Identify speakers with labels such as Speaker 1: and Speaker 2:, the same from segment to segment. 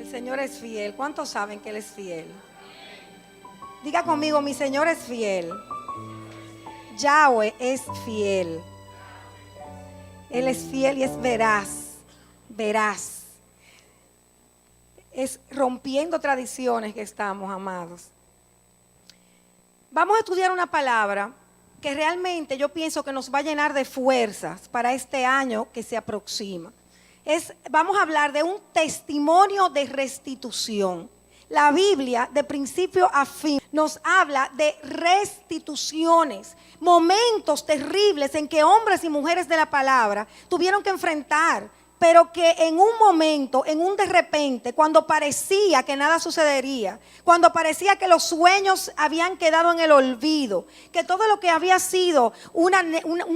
Speaker 1: El Señor es fiel. ¿Cuántos saben que Él es fiel? Diga conmigo, mi Señor es fiel. Yahweh es fiel. Él es fiel y es veraz. Veraz. Es rompiendo tradiciones que estamos, amados. Vamos a estudiar una palabra que realmente yo pienso que nos va a llenar de fuerzas para este año que se aproxima. Vamos a hablar de un testimonio de restitución. La Biblia, de principio a fin, nos habla de restituciones, momentos terribles en que hombres y mujeres de la palabra tuvieron que enfrentar, pero que en un momento, en un de repente, cuando parecía que nada sucedería, cuando parecía que los sueños habían quedado en el olvido, que todo lo que había sido un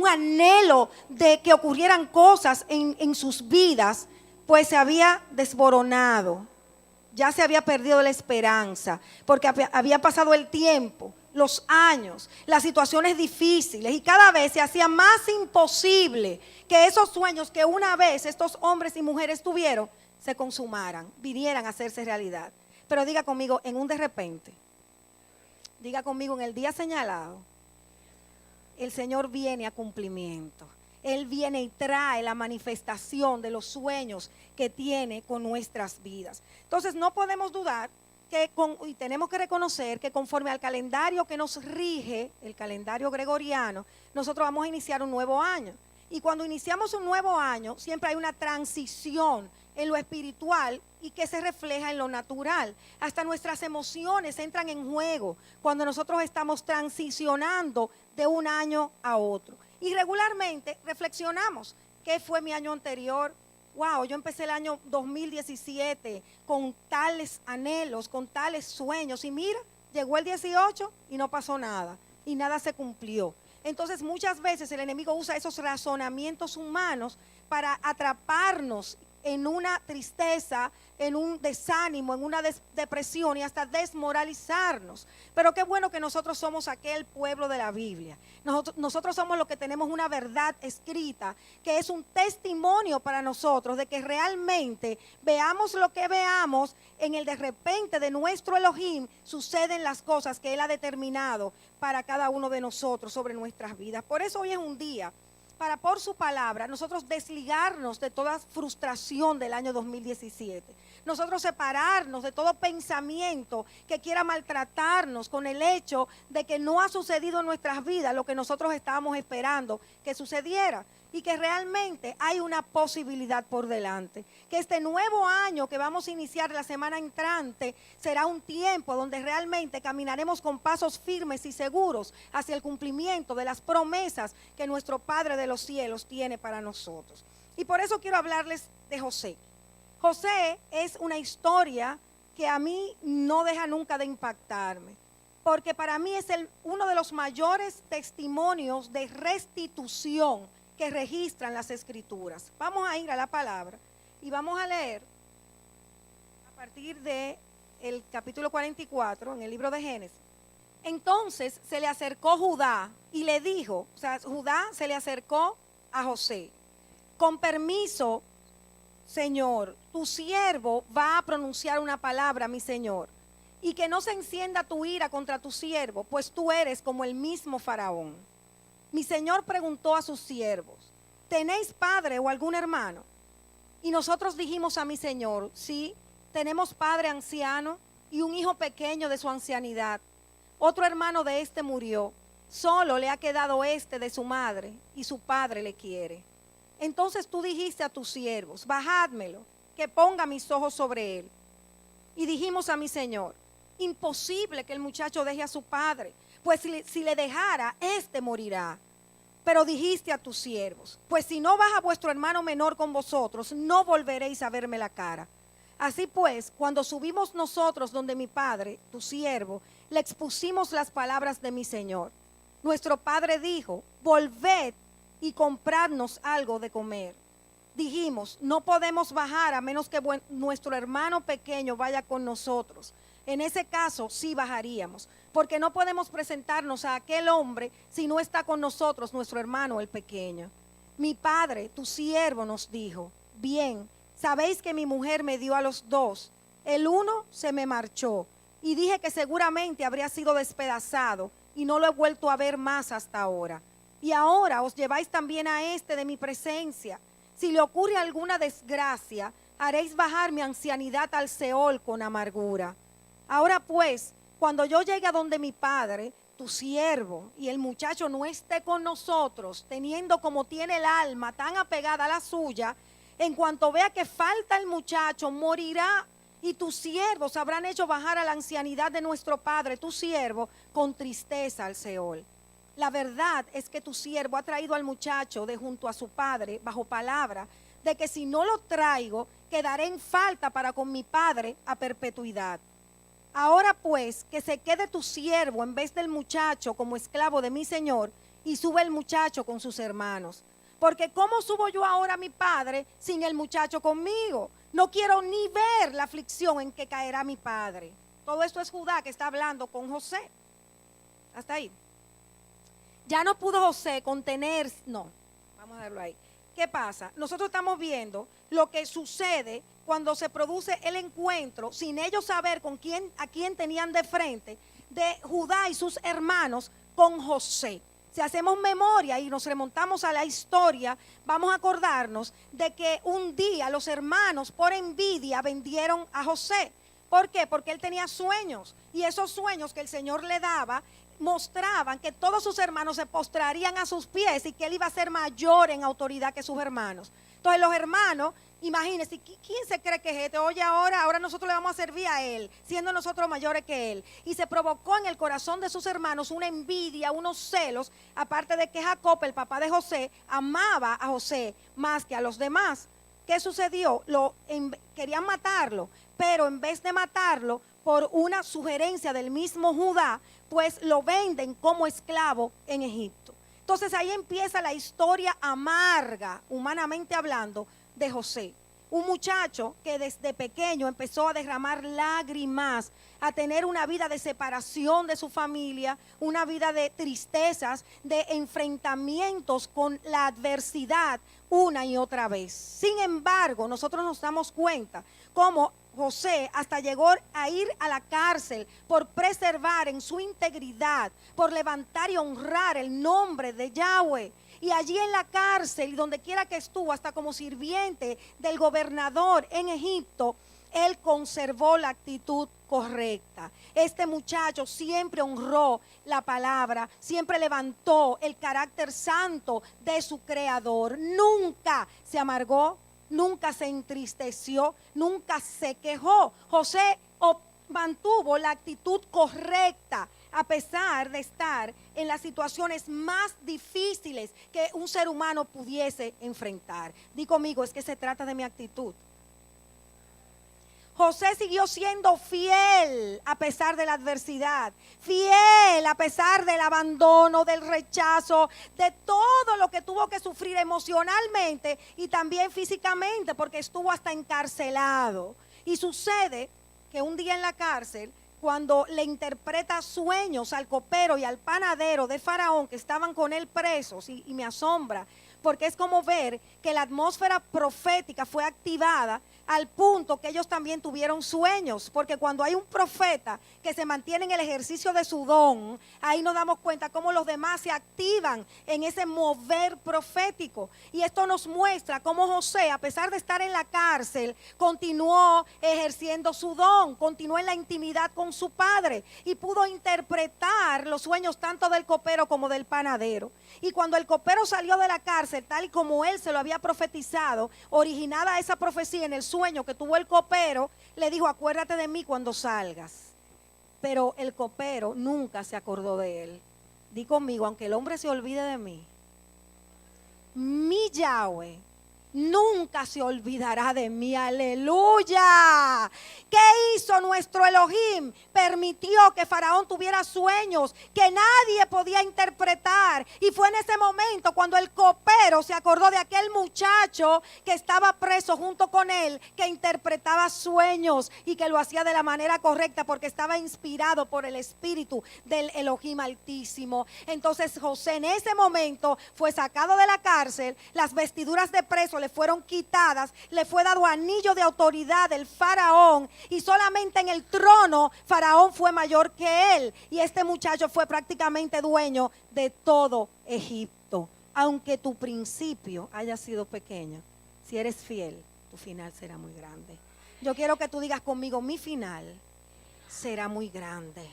Speaker 1: anhelo de que ocurrieran cosas en sus vidas, pues se había desboronado. Ya se había perdido la esperanza, porque había pasado el tiempo, los años, las situaciones difíciles, y cada vez se hacía más imposible que esos sueños que una vez estos hombres y mujeres tuvieron se consumaran, vinieran a hacerse realidad. Pero diga conmigo, en un de repente, diga conmigo, en el día señalado, el Señor viene a cumplimiento. Él viene y trae la manifestación de los sueños que tiene con nuestras vidas. Entonces no podemos dudar y tenemos que reconocer que conforme al calendario que nos rige, el calendario gregoriano, nosotros vamos a iniciar un nuevo año. Y cuando iniciamos un nuevo año, siempre hay una transición en lo espiritual y que se refleja en lo natural. Hasta nuestras emociones entran en juego cuando nosotros estamos transicionando de un año a otro. Y regularmente reflexionamos, ¿qué fue mi año anterior? Wow, yo empecé el año 2017 con tales anhelos, con tales sueños. Y mira, llegó el 18 y no pasó nada. Y nada se cumplió. Entonces muchas veces el enemigo usa esos razonamientos humanos para atraparnos en una tristeza, en un desánimo, en una depresión y hasta desmoralizarnos. Pero qué bueno que nosotros somos aquel pueblo de la Biblia. Nosotros somos los que tenemos una verdad escrita, que es un testimonio para nosotros de que realmente veamos lo que veamos, en el de repente de nuestro Elohim suceden las cosas que Él ha determinado para cada uno de nosotros sobre nuestras vidas. Por eso hoy es un día para por su palabra nosotros desligarnos de toda frustración del año 2017. Nosotros separarnos de todo pensamiento que quiera maltratarnos con el hecho de que no ha sucedido en nuestras vidas lo que nosotros estábamos esperando que sucediera. Y que realmente hay una posibilidad por delante. Que este nuevo año que vamos a iniciar la semana entrante será un tiempo donde realmente caminaremos con pasos firmes y seguros hacia el cumplimiento de las promesas que nuestro Padre de los cielos tiene para nosotros. Y por eso quiero hablarles de José. José es una historia que a mí no deja nunca de impactarme. Porque para mí es uno de los mayores testimonios de restitución que registran las escrituras. Vamos a ir a la palabra y vamos a leer a partir del capítulo 44 en el libro de Génesis. Entonces se le acercó Judá y le dijo, o sea, Judá se le acercó a José: con permiso, Señor, tu siervo va a pronunciar una palabra, mi Señor, y que no se encienda tu ira contra tu siervo, pues tú eres como el mismo Faraón. Mi Señor preguntó a sus siervos: ¿tenéis padre o algún hermano? Y nosotros dijimos a mi Señor: sí, tenemos padre anciano y un hijo pequeño de su ancianidad. Otro hermano de este murió, solo le ha quedado este de su madre y su padre le quiere. Entonces tú dijiste a tus siervos: bajádmelo, que ponga mis ojos sobre él. Y dijimos a mi Señor: imposible que el muchacho deje a su padre, pues si le dejara, éste morirá. Pero dijiste a tus siervos: pues si no baja vuestro hermano menor con vosotros, no volveréis a verme la cara. Así pues, cuando subimos nosotros donde mi padre, tu siervo, le expusimos las palabras de mi Señor. Nuestro padre dijo: volved y compradnos algo de comer. Dijimos: no podemos bajar a menos que nuestro hermano pequeño vaya con nosotros. En ese caso sí bajaríamos, porque no podemos presentarnos a aquel hombre si no está con nosotros nuestro hermano el pequeño. Mi padre, tu siervo, nos dijo: bien, sabéis que mi mujer me dio a los dos. el uno se me marchó y dije que seguramente habría sido despedazado y no lo he vuelto a ver más hasta ahora. Y ahora os lleváis también a este de mi presencia. Si le ocurre alguna desgracia, haréis bajar mi ancianidad al Seol con amargura. Ahora pues, cuando yo llegue a donde mi padre, tu siervo, y el muchacho no esté con nosotros, teniendo como tiene el alma tan apegada a la suya, en cuanto vea que falta el muchacho, morirá, y tus siervos habrán hecho bajar a la ancianidad de nuestro padre, tu siervo, con tristeza al Seol. La verdad es que tu siervo ha traído al muchacho de junto a su padre, bajo palabra, de que si no lo traigo, quedaré en falta para con mi padre a perpetuidad. Ahora pues, que se quede tu siervo en vez del muchacho como esclavo de mi señor, y sube el muchacho con sus hermanos. Porque ¿cómo subo yo ahora a mi padre sin el muchacho conmigo? No quiero ni ver la aflicción en que caerá mi padre. Todo esto es Judá que está hablando con José. Hasta ahí. Ya no pudo José contener, no, vamos a verlo ahí. ¿Qué pasa? Nosotros estamos viendo lo que sucede cuando se produce el encuentro, sin ellos saber a quién tenían de frente, de Judá y sus hermanos con José. Si hacemos memoria y nos remontamos a la historia, vamos a acordarnos de que un día los hermanos por envidia vendieron a José. ¿Por qué? Porque él tenía sueños, y esos sueños que el Señor le daba mostraban que todos sus hermanos se postrarían a sus pies y que él iba a ser mayor en autoridad que sus hermanos. Entonces los hermanos, imagínense, ¿quién se cree que es este? Oye, ahora nosotros le vamos a servir a él, siendo nosotros mayores que él. Y se provocó en el corazón de sus hermanos una envidia, unos celos, aparte de que Jacob, el papá de José, amaba a José más que a los demás. ¿Qué sucedió? Querían matarlo, pero en vez de matarlo, por una sugerencia del mismo Judá, pues lo venden como esclavo en Egipto. Entonces ahí empieza la historia amarga, humanamente hablando, de José. Un muchacho que desde pequeño empezó a derramar lágrimas, a tener una vida de separación de su familia, una vida de tristezas, de enfrentamientos con la adversidad una y otra vez. Sin embargo, nosotros nos damos cuenta cómo José hasta llegó a ir a la cárcel por preservar en su integridad, por levantar y honrar el nombre de Yahweh. Y allí en la cárcel, donde quiera que estuvo, hasta como sirviente del gobernador en Egipto, él conservó la actitud correcta. Este muchacho siempre honró la palabra, siempre levantó el carácter santo de su creador. Nunca se amargó, nunca se entristeció, nunca se quejó. José mantuvo la actitud correcta a pesar de estar en las situaciones más difíciles que un ser humano pudiese enfrentar. Di conmigo, es que se trata de mi actitud. José siguió siendo fiel a pesar de la adversidad, fiel a pesar del abandono, del rechazo, de todo lo que tuvo que sufrir emocionalmente y también físicamente, porque estuvo hasta encarcelado. Y sucede que un día en la cárcel, cuando le interpreta sueños al copero y al panadero de Faraón que estaban con él presos, y me asombra, porque es como ver que la atmósfera profética fue activada al punto que ellos también tuvieron sueños, porque cuando hay un profeta que se mantiene en el ejercicio de su don, ahí nos damos cuenta cómo los demás se activan en ese mover profético. Y esto nos muestra cómo José, a pesar de estar en la cárcel, continuó ejerciendo su don, continuó en la intimidad con su padre y pudo interpretar los sueños tanto del copero como del panadero. Y cuando el copero salió de la cárcel, tal y como él se lo había profetizado, originada esa profecía en el sueño que tuvo el copero, le dijo: acuérdate de mí cuando salgas. Pero el copero nunca se acordó de él. Di conmigo, aunque el hombre se olvide de mí, mi Yahweh nunca se olvidará de mí. Aleluya. ¿Qué hizo nuestro Elohim? Permitió que Faraón tuviera sueños que nadie podía interpretar, y fue en ese momento cuando el copero se acordó de aquel muchacho que estaba preso junto con él, que interpretaba sueños y que lo hacía de la manera correcta porque estaba inspirado por el espíritu del Elohim Altísimo. Entonces José en ese momento fue sacado de la cárcel, las vestiduras de preso le fueron quitadas, le fue dado anillo de autoridad del faraón y solamente en el trono faraón fue mayor que él y este muchacho fue prácticamente dueño de todo Egipto. Aunque tu principio haya sido pequeño, si eres fiel, tu final será muy grande. Yo quiero que tú digas conmigo, mi final será muy grande.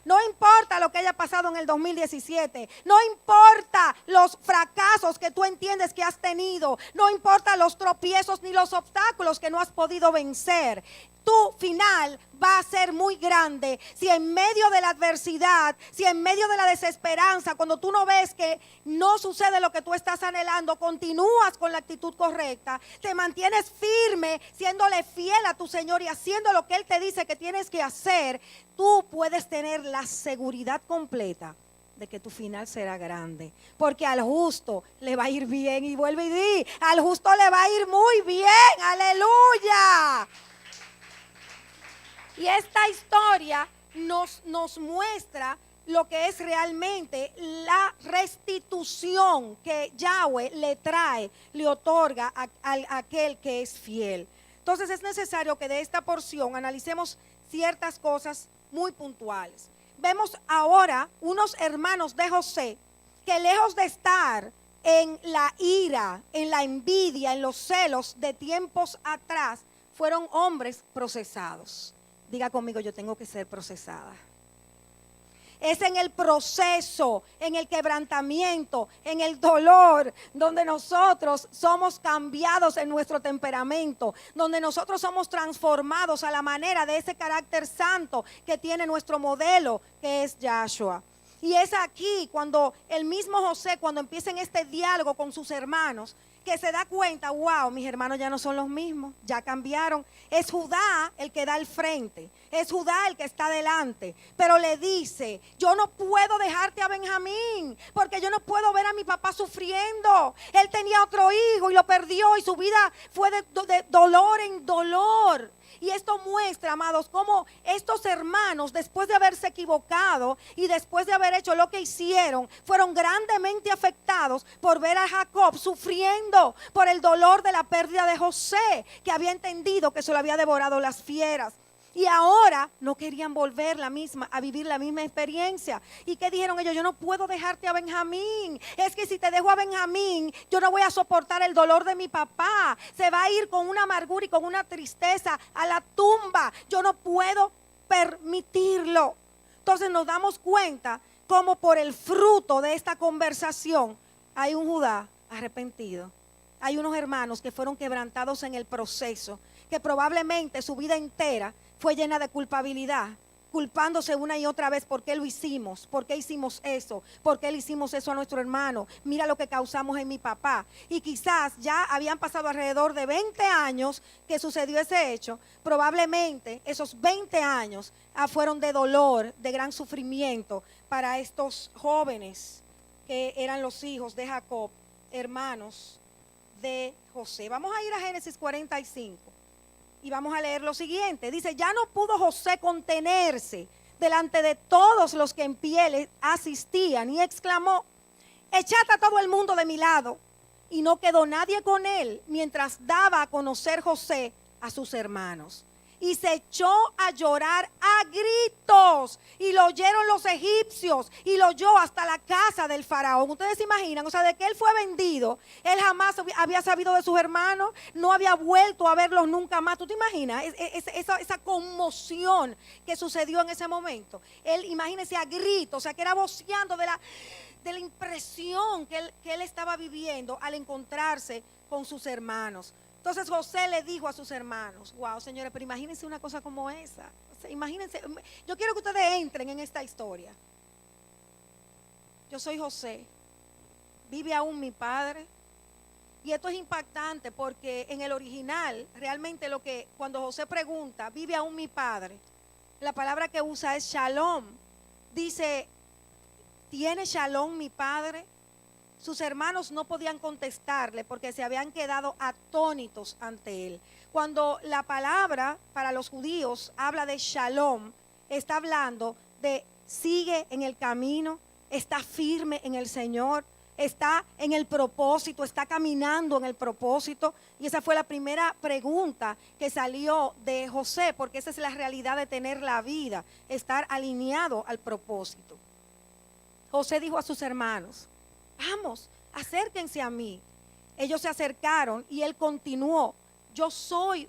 Speaker 1: No importa lo que haya pasado en el 2017, no importa los fracasos que tú entiendes que has tenido, no importa los tropiezos ni los obstáculos que no has podido vencer. Tu final va a ser muy grande si en medio de la adversidad, si en medio de la desesperanza, cuando tú no ves que no sucede lo que tú estás anhelando, continúas con la actitud correcta, te mantienes firme, siéndole fiel a tu Señor y haciendo lo que Él te dice que tienes que hacer, tú puedes tener la seguridad completa de que tu final será grande, porque al justo le va a ir bien. Y vuelve y di, al justo le va a ir muy bien, aleluya. Y esta historia nos muestra lo que es realmente la restitución que Yahweh le trae, le otorga a aquel que es fiel. Entonces es necesario que de esta porción analicemos ciertas cosas muy puntuales. Vemos ahora unos hermanos de José que lejos de estar en la ira, en la envidia, en los celos de tiempos atrás, fueron hombres procesados. Diga conmigo, yo tengo que ser procesada. Es en el proceso, en el quebrantamiento, en el dolor, donde nosotros somos cambiados en nuestro temperamento, donde nosotros somos transformados a la manera de ese carácter santo que tiene nuestro modelo, que es Yahshua. Y es aquí cuando el mismo José, cuando empieza en este diálogo con sus hermanos, que se da cuenta, wow, mis hermanos ya no son los mismos, ya cambiaron. Es Judá el que da el frente, es Judá el que está delante, pero le dice, yo no puedo dejarte a Benjamín, porque yo no puedo ver a mi papá sufriendo. Él tenía otro hijo y lo perdió y su vida fue de dolor en dolor. Y esto muestra, amados, cómo estos hermanos, después de haberse equivocado y después de haber hecho lo que hicieron, fueron grandemente afectados por ver a Jacob sufriendo por el dolor de la pérdida de José, que había entendido que se lo había devorado las fieras. Y ahora no querían volver a vivir la misma experiencia. ¿Y qué dijeron ellos? Yo no puedo dejarte a Benjamín. Es que si te dejo a Benjamín, yo no voy a soportar el dolor de mi papá. Se va a ir con una amargura y con una tristeza a la tumba. Yo no puedo permitirlo. Entonces nos damos cuenta cómo por el fruto de esta conversación hay un Judá arrepentido. Hay unos hermanos que fueron quebrantados en el proceso, que probablemente su vida entera fue llena de culpabilidad, culpándose una y otra vez. ¿Por qué lo hicimos? ¿Por qué hicimos eso? ¿Por qué le hicimos eso a nuestro hermano? Mira lo que causamos en mi papá. Y quizás ya habían pasado alrededor de 20 años que sucedió ese hecho. Probablemente esos 20 años fueron de dolor, de gran sufrimiento para estos jóvenes que eran los hijos de Jacob, hermanos de José. Vamos a ir a Génesis 45. Y vamos a leer lo siguiente. Dice, ya no pudo José contenerse delante de todos los que en pie le asistían y exclamó, echad a todo el mundo de mi lado. Y no quedó nadie con él mientras daba a conocer José a sus hermanos. Y se echó a llorar a gritos y lo oyeron los egipcios y lo oyó hasta la casa del faraón. Ustedes se imaginan, o sea, de que él fue vendido, él jamás había sabido de sus hermanos, no había vuelto a verlos nunca más. ¿Tú te imaginas esa conmoción que sucedió en ese momento? Él, imagínense, a gritos, o sea, que era voceando de la impresión que él estaba viviendo al encontrarse con sus hermanos. Entonces José le dijo a sus hermanos, wow, señores, pero imagínense una cosa como esa. O sea, imagínense, yo quiero que ustedes entren en esta historia. Yo soy José, vive aún mi padre. Y esto es impactante porque en el original, realmente cuando José pregunta, vive aún mi padre, la palabra que usa es shalom. Dice, ¿tiene shalom mi padre? Sus hermanos no podían contestarle porque se habían quedado atónitos ante él. Cuando la palabra para los judíos habla de shalom, está hablando de sigue en el camino, está firme en el Señor, está en el propósito, está caminando en el propósito. Y esa fue la primera pregunta que salió de José, porque esa es la realidad de tener la vida, estar alineado al propósito. José dijo a sus hermanos, vamos, acérquense a mí. Ellos se acercaron y él continuó, yo soy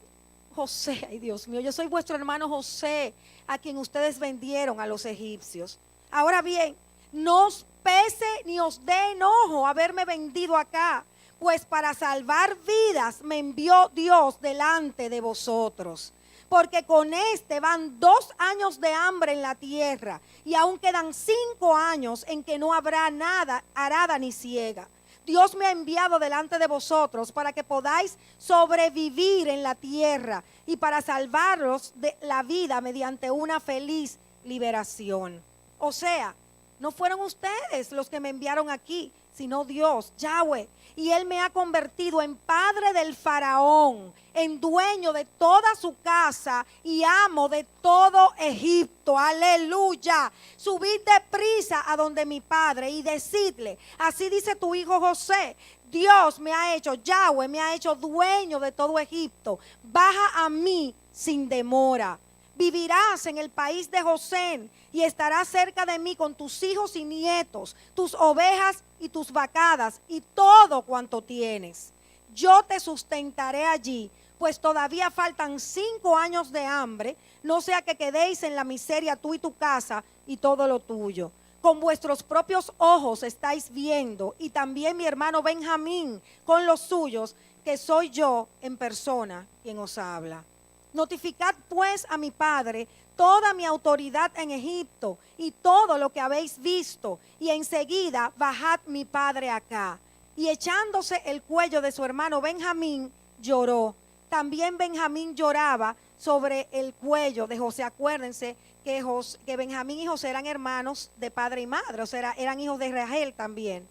Speaker 1: José, ay Dios mío, yo soy vuestro hermano José, a quien ustedes vendieron a los egipcios. Ahora bien, no os pese ni os dé enojo haberme vendido acá, pues para salvar vidas me envió Dios delante de vosotros. Porque con este van 2 años de hambre en la tierra, y aún quedan 5 años en que no habrá nada, arada ni siega. Dios me ha enviado delante de vosotros para que podáis sobrevivir en la tierra y para salvaros de la vida mediante una feliz liberación. O sea, no fueron ustedes los que me enviaron aquí, sino Dios, Yahweh. Y Él me ha convertido en padre del faraón, en dueño de toda su casa y amo de todo Egipto. Aleluya. Subid deprisa a donde mi padre y decidle, así dice tu hijo José, Dios me ha hecho, Yahweh me ha hecho dueño de todo Egipto. Baja a mí sin demora. Vivirás en el país de Gosén y estarás cerca de mí con tus hijos y nietos, tus ovejas y tus vacadas y todo cuanto tienes. Yo te sustentaré allí, pues todavía faltan 5 años de hambre, no sea que quedéis en la miseria tú y tu casa y todo lo tuyo. Con vuestros propios ojos estáis viendo, y también mi hermano Benjamín con los suyos, que soy yo en persona quien os habla. Notificad pues a mi padre toda mi autoridad en Egipto y todo lo que habéis visto, y enseguida bajad mi padre acá. Y echándose el cuello de su hermano Benjamín, lloró. También Benjamín lloraba sobre el cuello de José. Acuérdense que Benjamín y José eran hermanos de padre y madre, o sea, eran hijos de Rachel también,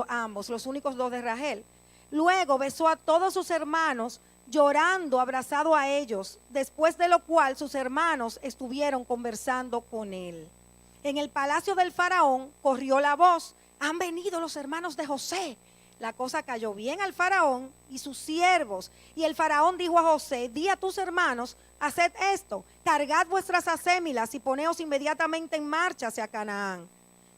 Speaker 1: ambos, los únicos 2 de Rachel. Luego besó a todos sus hermanos, llorando, abrazado a ellos, después de lo cual sus hermanos estuvieron conversando con él. En el palacio del faraón corrió la voz, han venido los hermanos de José. La cosa cayó bien al faraón y sus siervos, y el faraón dijo a José, di a tus hermanos, haced esto, cargad vuestras acémilas y poneos inmediatamente en marcha hacia Canaán.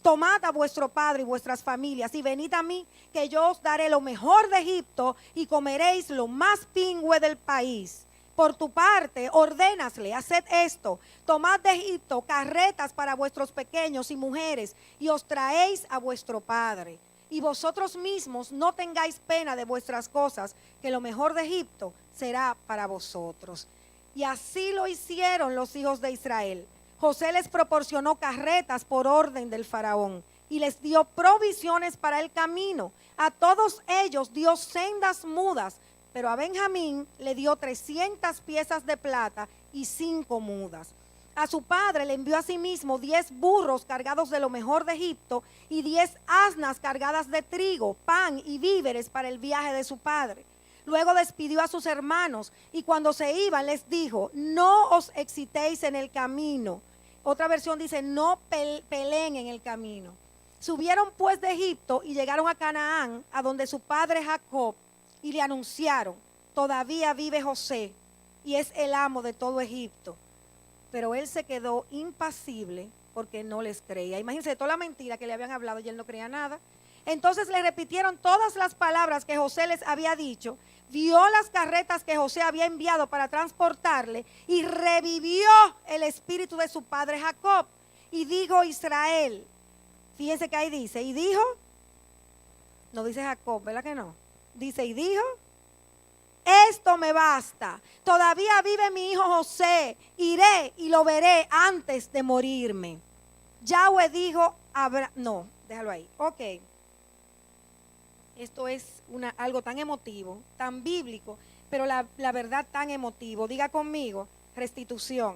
Speaker 1: Tomad a vuestro padre y vuestras familias y venid a mí, que yo os daré lo mejor de Egipto y comeréis lo más pingüe del país. Por tu parte, ordénasle, haced esto, tomad de Egipto carretas para vuestros pequeños y mujeres y os traéis a vuestro padre. Y vosotros mismos no tengáis pena de vuestras cosas, que lo mejor de Egipto será para vosotros. Y así lo hicieron los hijos de Israel. José les proporcionó carretas por orden del faraón y les dio provisiones para el camino. A todos ellos dio sendas mudas, pero a Benjamín le dio 300 piezas de plata y 5 mudas. A su padre le envió asimismo 10 burros cargados de lo mejor de Egipto y 10 asnas cargadas de trigo, pan y víveres para el viaje de su padre. Luego despidió a sus hermanos y cuando se iban les dijo, no os excitéis en el camino. Otra versión dice, no peleen en el camino. Subieron pues de Egipto y llegaron a Canaán, a donde su padre Jacob, y le anunciaron, todavía vive José y es el amo de todo Egipto. Pero él se quedó impasible porque no les creía. Imagínense toda la mentira que le habían hablado y él no creía nada. Entonces le repitieron todas las palabras que José les había dicho, vio las carretas que José había enviado para transportarle y revivió el espíritu de su padre Jacob. Y dijo Israel, fíjense que ahí dice, y dijo, no dice Jacob, ¿verdad que no? Dice, y dijo, esto me basta, todavía vive mi hijo José, iré y lo veré antes de morirme. Yahweh dijo, no, déjalo ahí, ok. Esto es algo tan emotivo, tan bíblico, pero la verdad tan emotivo. Diga conmigo, restitución.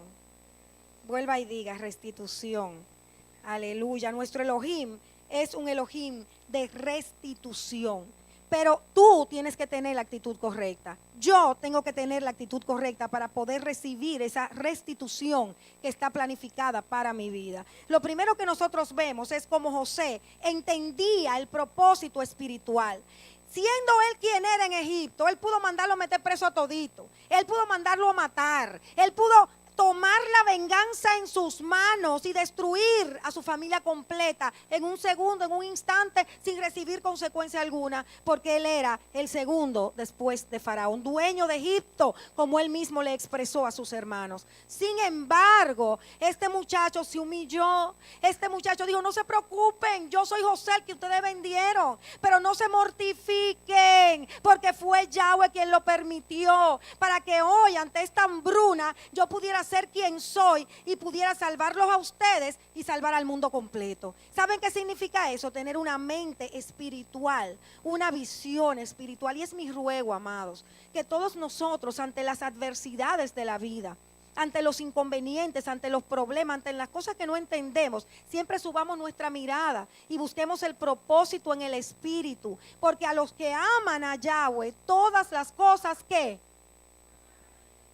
Speaker 1: Vuelva y diga, restitución. Aleluya. Nuestro Elohim es un Elohim de restitución. Pero tú tienes que tener la actitud correcta. Yo tengo que tener la actitud correcta para poder recibir esa restitución que está planificada para mi vida. Lo primero que nosotros vemos es cómo José entendía el propósito espiritual. Siendo él quien era en Egipto, él pudo mandarlo a meter preso a todito. Él pudo mandarlo a matar. Él pudo tomar la venganza en sus manos y destruir a su familia completa en un segundo, en un instante, sin recibir consecuencia alguna, porque él era el segundo después de Faraón, dueño de Egipto, como él mismo le expresó a sus hermanos. Sin embargo, este muchacho se humilló. Este muchacho dijo: no se preocupen, yo soy José el que ustedes vendieron, pero no se mortifiquen, porque fue Yahweh quien lo permitió, para que hoy, ante esta hambruna, yo pudiera ser quien soy y pudiera salvarlos a ustedes y salvar al mundo completo. ¿Saben qué significa eso? Tener una mente espiritual, una visión espiritual. Y es mi ruego, amados, que todos nosotros, ante las adversidades de la vida, ante los inconvenientes, ante los problemas, ante las cosas que no entendemos, siempre subamos nuestra mirada y busquemos el propósito en el espíritu, porque a los que aman a Yahweh, todas las cosas que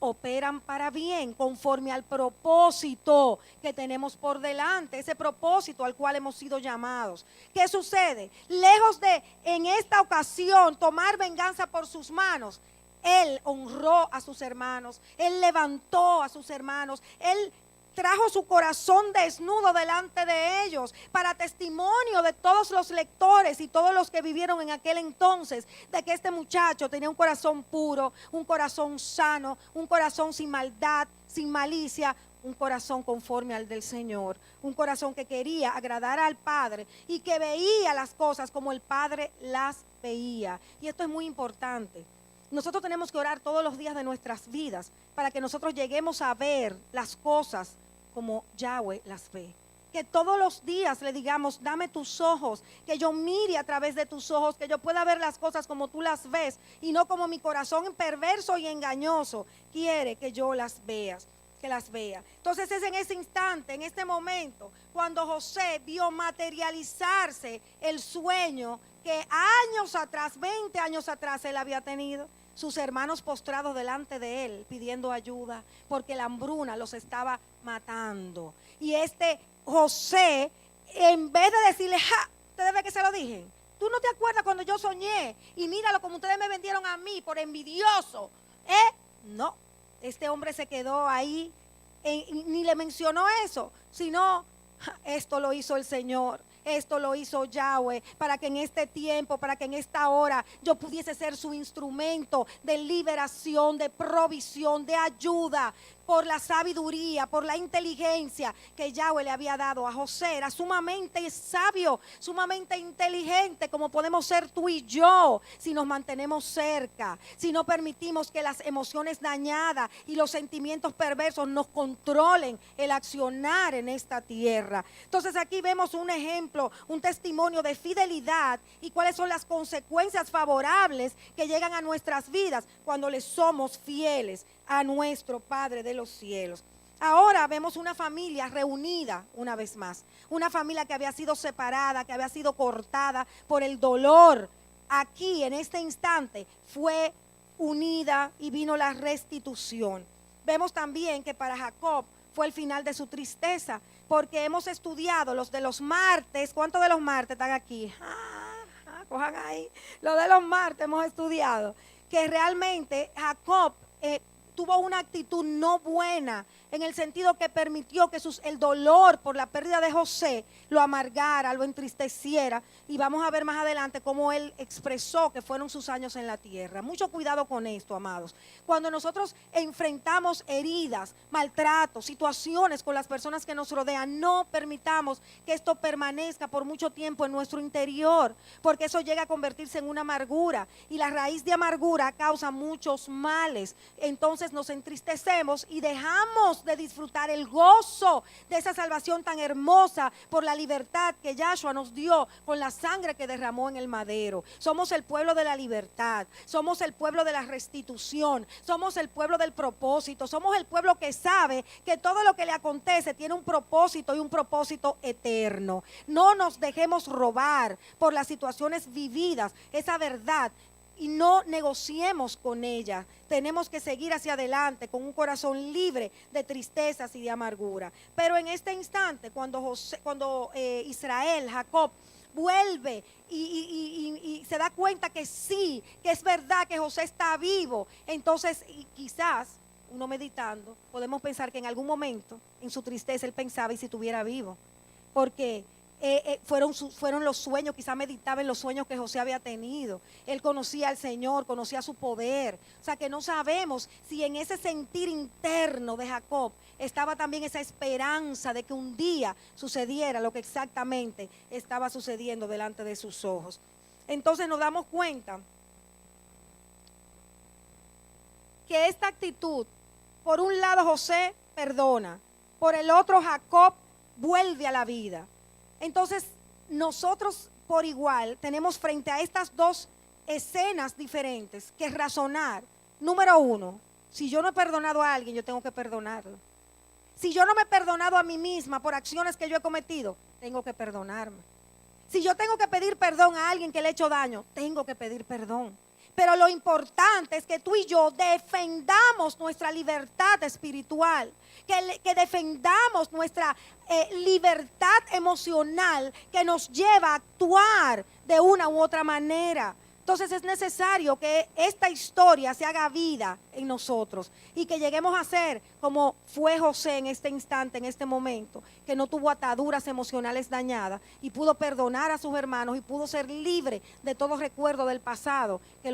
Speaker 1: operan para bien, conforme al propósito que tenemos por delante, ese propósito al cual hemos sido llamados. ¿Qué sucede? Lejos de, en esta ocasión, tomar venganza por sus manos, él honró a sus hermanos, él levantó a sus hermanos, él trajo su corazón desnudo delante de ellos, para testimonio de todos los lectores y todos los que vivieron en aquel entonces, de que este muchacho tenía un corazón puro, un corazón sano, un corazón sin maldad, sin malicia, un corazón conforme al del Señor, un corazón que quería agradar al Padre y que veía las cosas como el Padre las veía. Y esto es muy importante. Nosotros tenemos que orar todos los días de nuestras vidas para que nosotros lleguemos a ver las cosas como Yahweh las ve. Que todos los días le digamos: dame tus ojos, que yo mire a través de tus ojos, que yo pueda ver las cosas como tú las ves y no como mi corazón perverso y engañoso quiere que yo las vea. Entonces es en ese instante, en este momento, cuando José vio materializarse el sueño que años atrás, 20 años atrás, él había tenido. Sus hermanos postrados delante de él pidiendo ayuda porque la hambruna los estaba matando. Y este José, en vez de decirle: ja, ustedes ven que se lo dije, tú no te acuerdas cuando yo soñé y míralo como ustedes me vendieron a mí por envidioso, no, este hombre se quedó ahí, ni le mencionó eso, sino: ja, esto lo hizo el Señor. Esto lo hizo Yahweh para que en este tiempo, para que en esta hora yo pudiese ser su instrumento de liberación, de provisión, de ayuda, por la sabiduría, por la inteligencia que Yahweh le había dado a José. Era sumamente sabio, sumamente inteligente, como podemos ser tú y yo, si nos mantenemos cerca, si no permitimos que las emociones dañadas y los sentimientos perversos nos controlen el accionar en esta tierra. Entonces aquí vemos un ejemplo, un testimonio de fidelidad y cuáles son las consecuencias favorables que llegan a nuestras vidas cuando le somos fieles a nuestro Padre de los cielos. Ahora vemos una familia reunida una vez más, una familia que había sido separada, que había sido cortada por el dolor. Aquí en este instante fue unida y vino la restitución. Vemos también que para Jacob fue el final de su tristeza, porque hemos estudiado los de los martes. ¿Cuántos de los martes están aquí? Cojan ahí. Los de los martes hemos estudiado que realmente Jacob tuvo una actitud no buena, en el sentido que permitió que el dolor por la pérdida de José lo amargara, lo entristeciera, y vamos a ver más adelante cómo él expresó que fueron sus años en la tierra. Mucho cuidado con esto, amados. Cuando nosotros enfrentamos heridas, maltratos, situaciones con las personas que nos rodean, no permitamos que esto permanezca por mucho tiempo en nuestro interior, porque eso llega a convertirse en una amargura, y la raíz de amargura causa muchos males. Entonces veces nos entristecemos y dejamos de disfrutar el gozo de esa salvación tan hermosa por la libertad que Yahshua nos dio con la sangre que derramó en el madero. Somos el pueblo de la libertad, somos el pueblo de la restitución, somos el pueblo del propósito, somos el pueblo que sabe que todo lo que le acontece tiene un propósito y un propósito eterno. No nos dejemos robar por las situaciones vividas, esa verdad, y no negociemos con ella. Tenemos que seguir hacia adelante con un corazón libre de tristezas y de amargura. Pero en este instante, cuando Israel, Jacob, vuelve y se da cuenta que sí, que es verdad que José está vivo, entonces quizás uno meditando, podemos pensar que en algún momento en su tristeza él pensaba, ¿y si estuviera vivo? Porque fueron los sueños, quizá meditaba en los sueños que José había tenido. Él conocía al Señor, conocía su poder. O sea que no sabemos si en ese sentir interno de Jacob estaba también esa esperanza de que un día sucediera lo que exactamente estaba sucediendo delante de sus ojos. Entonces nos damos cuenta que esta actitud, por un lado José perdona, por el otro Jacob vuelve a la vida. Entonces, nosotros por igual tenemos frente a estas dos escenas diferentes que razonar. Número uno, si yo no he perdonado a alguien, yo tengo que perdonarlo. Si yo no me he perdonado a mí misma por acciones que yo he cometido, tengo que perdonarme. Si yo tengo que pedir perdón a alguien que le he hecho daño, tengo que pedir perdón. Pero lo importante es que tú y yo defendamos nuestra libertad espiritual, que defendamos nuestra libertad emocional que nos lleva a actuar de una u otra manera. Entonces es necesario que esta historia se haga vida en nosotros y que lleguemos a ser como fue José en este instante, en este momento, que no tuvo ataduras emocionales dañadas y pudo perdonar a sus hermanos y pudo ser libre de todo recuerdo del pasado que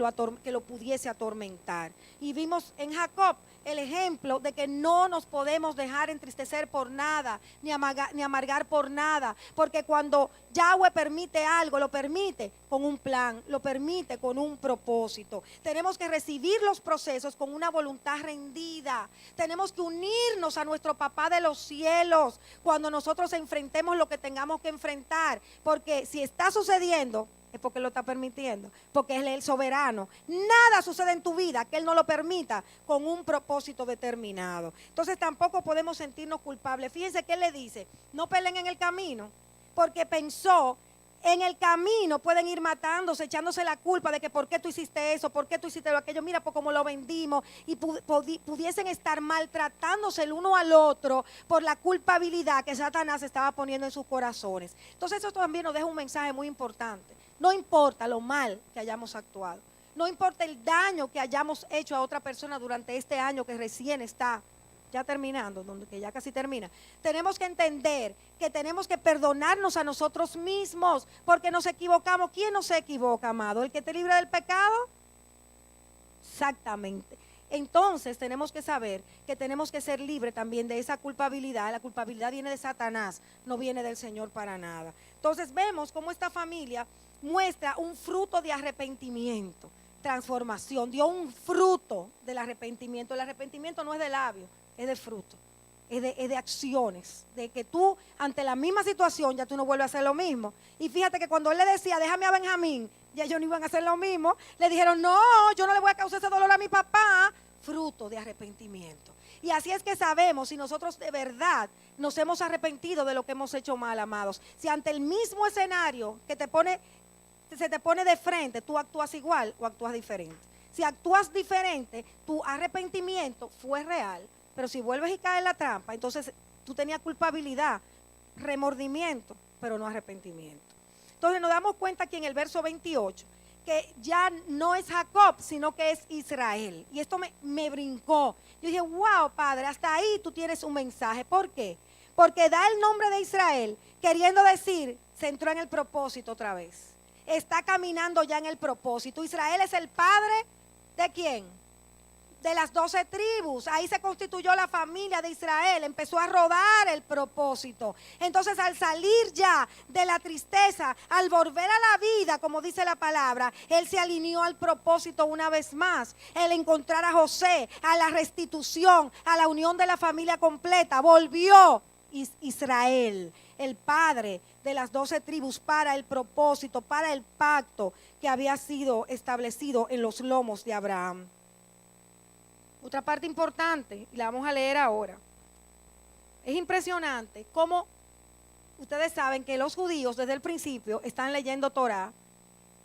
Speaker 1: lo pudiese atormentar. Y vimos en Jacob el ejemplo de que no nos podemos dejar entristecer por nada, ni amargar por nada, porque cuando Yahweh permite algo, lo permite con un plan, lo permite con un propósito. Tenemos que recibir los procesos con una voluntad rendida. Tenemos que unirnos a nuestro Papá de los cielos cuando nosotros enfrentemos lo que tengamos que enfrentar, porque si está sucediendo, es porque lo está permitiendo, porque Él es el soberano. Nada sucede en tu vida que Él no lo permita con un propósito determinado. Entonces tampoco podemos sentirnos culpables. Fíjense que Él le dice, no peleen en el camino, porque pensó, en el camino pueden ir matándose, echándose la culpa de que por qué tú hiciste eso, por qué tú hiciste lo aquello, mira por cómo lo vendimos, y pudiesen estar maltratándose el uno al otro por la culpabilidad que Satanás estaba poniendo en sus corazones. Entonces eso también nos deja un mensaje muy importante. No importa lo mal que hayamos actuado, no importa el daño que hayamos hecho a otra persona durante este año que recién está ya terminando, que ya casi termina. Tenemos que entender que tenemos que perdonarnos a nosotros mismos porque nos equivocamos. ¿Quién no se equivoca, amado? ¿El que te libre del pecado? Exactamente. Entonces tenemos que saber que tenemos que ser libres también de esa culpabilidad. La culpabilidad viene de Satanás, no viene del Señor para nada. Entonces vemos cómo esta familia muestra un fruto de arrepentimiento, transformación, dio un fruto del arrepentimiento. El arrepentimiento no es de labios, es de fruto, es de acciones, de que tú ante la misma situación ya tú no vuelves a hacer lo mismo. Y fíjate que cuando él le decía, déjame a Benjamín, ya ellos no iban a hacer lo mismo, le dijeron, no, yo no le voy a causar ese dolor a mi papá, fruto de arrepentimiento. Y así es que sabemos si nosotros de verdad nos hemos arrepentido de lo que hemos hecho mal, amados. Si ante el mismo escenario que se te pone de frente, tú actúas igual o actúas diferente. Si actúas diferente, tu arrepentimiento fue real, pero si vuelves y caes en la trampa, entonces tú tenías culpabilidad, remordimiento, pero no arrepentimiento. Entonces nos damos cuenta aquí en el verso 28 que ya no es Jacob, sino que es Israel. Y esto me brincó. Yo dije, wow, Padre, hasta ahí tú tienes un mensaje. ¿Por qué? Porque da el nombre de Israel, queriendo decir, se entró en el propósito otra vez. Está caminando ya en el propósito. Israel es el padre ¿de quién? de las 12 tribus. Ahí se constituyó la familia de Israel, empezó a rodar el propósito. Entonces, al salir ya de la tristeza, al volver a la vida, como dice la palabra, él se alineó al propósito una vez más. El encontrar a José, a la restitución, a la unión de la familia completa, volvió Israel, el padre de las 12 tribus, para el propósito, para el pacto que había sido establecido en los lomos de Abraham. Otra parte importante, y la vamos a leer ahora. Es impresionante cómo ustedes saben que los judíos desde el principio están leyendo Torá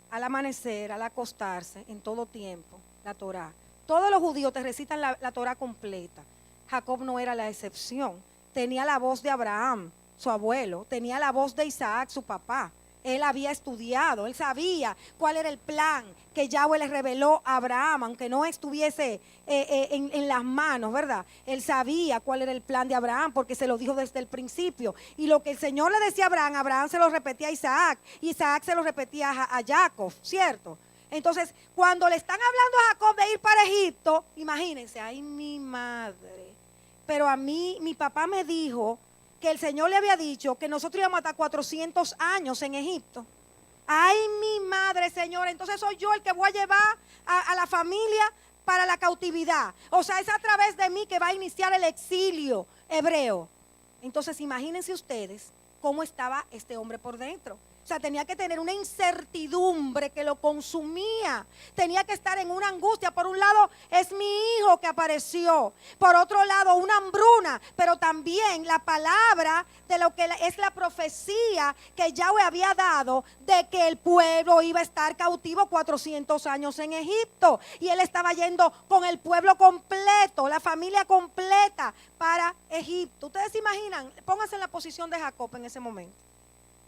Speaker 1: al amanecer, al acostarse, en todo tiempo, la Torá. Todos los judíos te recitan la Torá completa. Jacob no era la excepción. Tenía la voz de Abraham, su abuelo, tenía la voz de Isaac, su papá. Él había estudiado, él sabía cuál era el plan que Yahweh le reveló a Abraham, aunque no estuviese en las manos, ¿verdad? Él sabía cuál era el plan de Abraham porque se lo dijo desde el principio. Y lo que el Señor le decía a Abraham, Abraham se lo repetía a Isaac, y Isaac se lo repetía a Jacob, ¿cierto? Entonces, cuando le están hablando a Jacob de ir para Egipto, imagínense, ay mi madre, pero a mí, mi papá me dijo que el Señor le había dicho que nosotros íbamos a estar 400 años en Egipto. Ay, mi madre, Señor, entonces soy yo el que voy a llevar a la familia para la cautividad. O sea, es a través de mí que va a iniciar el exilio hebreo. Entonces, imagínense ustedes cómo estaba este hombre por dentro. O sea, tenía que tener una incertidumbre que lo consumía. Tenía que estar en una angustia. Por un lado, es mi hijo que apareció. Por otro lado, una hambruna. Pero también la palabra de lo que es la profecía que Yahweh había dado de que el pueblo iba a estar cautivo 400 años en Egipto. Y él estaba yendo con el pueblo completo, la familia completa para Egipto. ¿Ustedes se imaginan? Pónganse en la posición de Jacob en ese momento.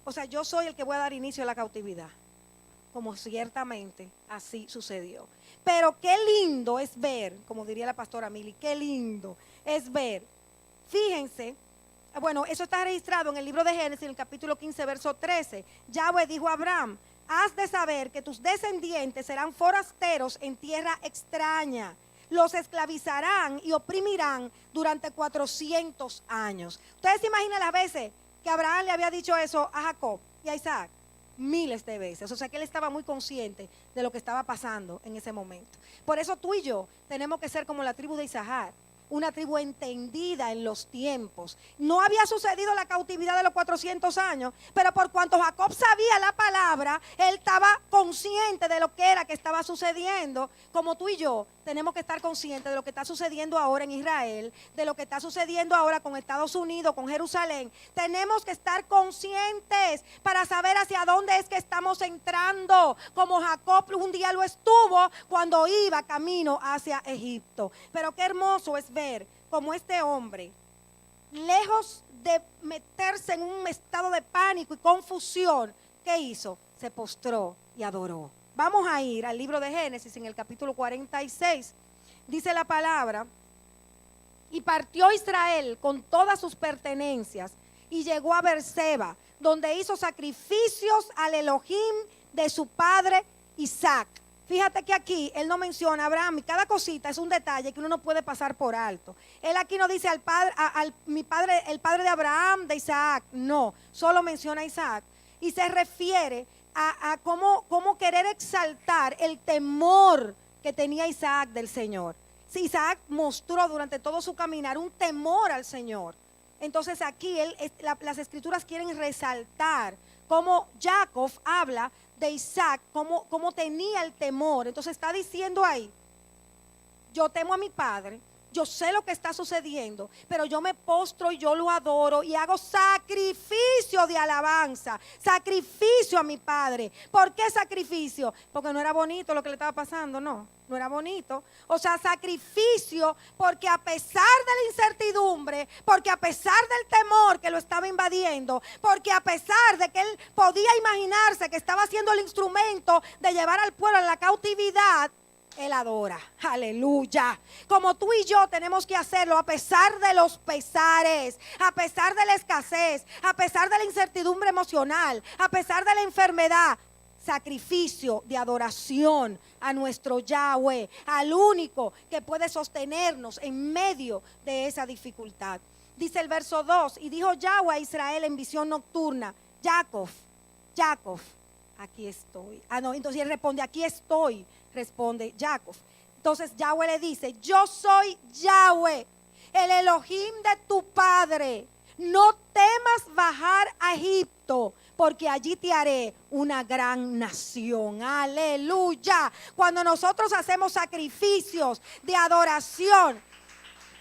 Speaker 1: O sea, yo soy el que voy a dar inicio a la cautividad, como ciertamente así sucedió. Pero qué lindo es ver, como diría la pastora Mili, qué lindo es ver. Fíjense, bueno, eso está registrado en el libro de Génesis, en el capítulo 15, verso 13. Yahweh dijo a Abraham, has de saber que tus descendientes serán forasteros en tierra extraña. Los esclavizarán y oprimirán durante 400 años. Ustedes se imaginan las veces que Abraham le había dicho eso a Jacob y a Isaac, miles de veces. O sea que él estaba muy consciente de lo que estaba pasando en ese momento. Por eso tú y yo tenemos que ser como la tribu de Isahar, una tribu entendida en los tiempos. No había sucedido la cautividad de los 400 años, pero por cuanto Jacob sabía la palabra, él estaba consciente de lo que era que estaba sucediendo. Como tú y yo tenemos que estar conscientes de lo que está sucediendo ahora en Israel, de lo que está sucediendo ahora con Estados Unidos, con Jerusalén. Tenemos que estar conscientes para saber hacia dónde es que estamos entrando, como Jacob un día lo estuvo cuando iba camino hacia Egipto. Pero qué hermoso es ver cómo este hombre, lejos de meterse en un estado de pánico y confusión, ¿qué hizo? Se postró y adoró. Vamos a ir al libro de Génesis en el capítulo 46. Dice la palabra, y partió Israel con todas sus pertenencias y llegó a Beerseba, donde hizo sacrificios al Elohim de su padre Isaac. Fíjate que aquí él no menciona a Abraham, y cada cosita es un detalle que uno no puede pasar por alto. Él aquí no dice mi padre, el padre de Abraham, de Isaac, no, solo menciona a Isaac. Y se refiere a cómo querer exaltar el temor que tenía Isaac del Señor. Si Isaac mostró durante todo su caminar un temor al Señor. Entonces aquí las escrituras quieren resaltar cómo Jacob habla de Isaac, cómo tenía el temor. Entonces está diciendo ahí, yo temo a mi padre, yo sé lo que está sucediendo, pero yo me postro y yo lo adoro y hago sacrificio de alabanza, sacrificio a mi padre. ¿Por qué sacrificio? Porque no era bonito lo que le estaba pasando, no era bonito. O sea, sacrificio porque a pesar de la incertidumbre, porque a pesar del temor que lo estaba invadiendo, porque a pesar de que él podía imaginarse que estaba siendo el instrumento de llevar al pueblo a la cautividad, él adora, aleluya. Como tú y yo tenemos que hacerlo a pesar de los pesares, a pesar de la escasez, a pesar de la incertidumbre emocional, a pesar de la enfermedad. sacrificio de adoración a nuestro Yahweh, al único que puede sostenernos en medio de esa dificultad. Dice el verso 2, y dijo Yahweh a Israel en visión nocturna, Jacob, Jacob, aquí estoy. Entonces él responde, aquí estoy, responde Jacob. Entonces Yahweh le dice, yo soy Yahweh, el Elohim de tu padre. No temas bajar a Egipto, porque allí te haré una gran nación. Aleluya. Cuando nosotros hacemos sacrificios de adoración,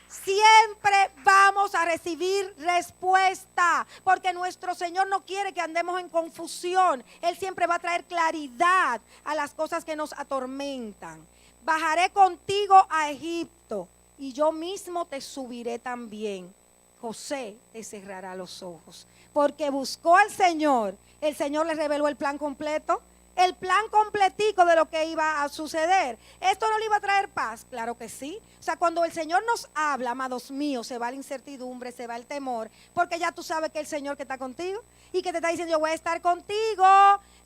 Speaker 1: siempre vamos a recibir respuesta, porque nuestro Señor no quiere que andemos en confusión. Él siempre va a traer claridad a las cosas que nos atormentan. Bajaré contigo a Egipto y yo mismo te subiré también. José te cerrará los ojos, porque buscó al Señor. El Señor le reveló el plan completo, el plan completico de lo que iba a suceder. ¿Esto no le iba a traer paz? Claro que sí. O sea, cuando el Señor nos habla, amados míos, se va la incertidumbre, se va el temor, porque ya tú sabes que el Señor que está contigo y que te está diciendo, yo voy a estar contigo,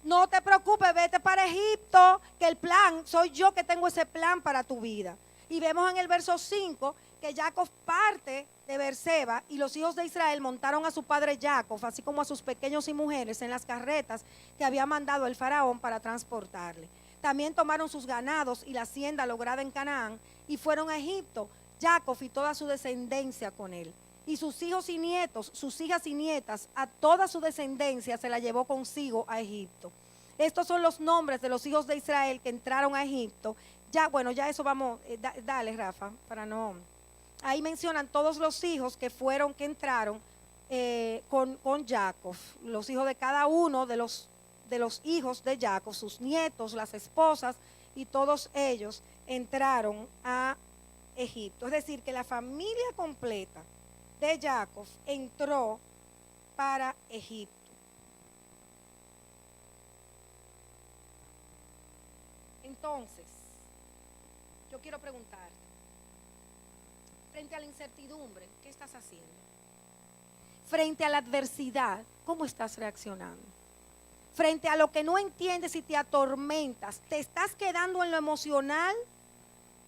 Speaker 1: no te preocupes, vete para Egipto, que el plan, soy yo que tengo ese plan para tu vida. Y vemos en el verso 5 que Jacob parte de Beerseba y los hijos de Israel montaron a su padre Jacob, así como a sus pequeños y mujeres, en las carretas que había mandado el faraón para transportarle. También tomaron sus ganados y la hacienda lograda en Canaán y fueron a Egipto, Jacob y toda su descendencia con él. Y sus hijos y nietos, sus hijas y nietas, a toda su descendencia se la llevó consigo a Egipto. Estos son los nombres de los hijos de Israel que entraron a Egipto. Ya, bueno, ya eso vamos, dale Rafa, para no. Ahí mencionan todos los hijos que entraron con Jacob, los hijos de cada uno de los hijos de Jacob, sus nietos, las esposas, y todos ellos entraron a Egipto. Es decir, que la familia completa de Jacob entró para Egipto. Entonces, yo quiero preguntarte, frente a la incertidumbre, ¿qué estás haciendo? Frente a la adversidad, ¿cómo estás reaccionando? Frente a lo que no entiendes y te atormentas, ¿te estás quedando en lo emocional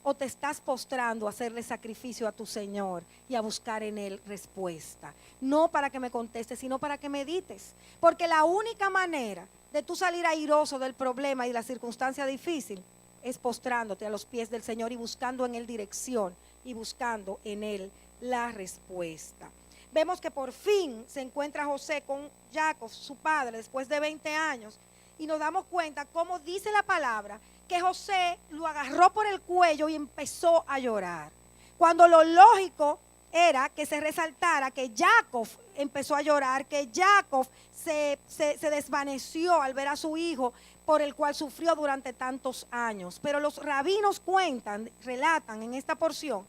Speaker 1: o te estás postrando a hacerle sacrificio a tu Señor y a buscar en Él respuesta? No para que me contestes, sino para que medites. Porque la única manera de tú salir airoso del problema y la circunstancia difícil es postrándote a los pies del Señor y buscando en Él dirección y buscando en Él la respuesta. Vemos que por fin se encuentra José con Jacob, su padre, después de 20 años, y nos damos cuenta cómo dice la palabra que José lo agarró por el cuello y empezó a llorar. Cuando lo lógico era que se resaltara que Jacob empezó a llorar, que Jacob se desvaneció al ver a su hijo por el cual sufrió durante tantos años. Pero los rabinos relatan en esta porción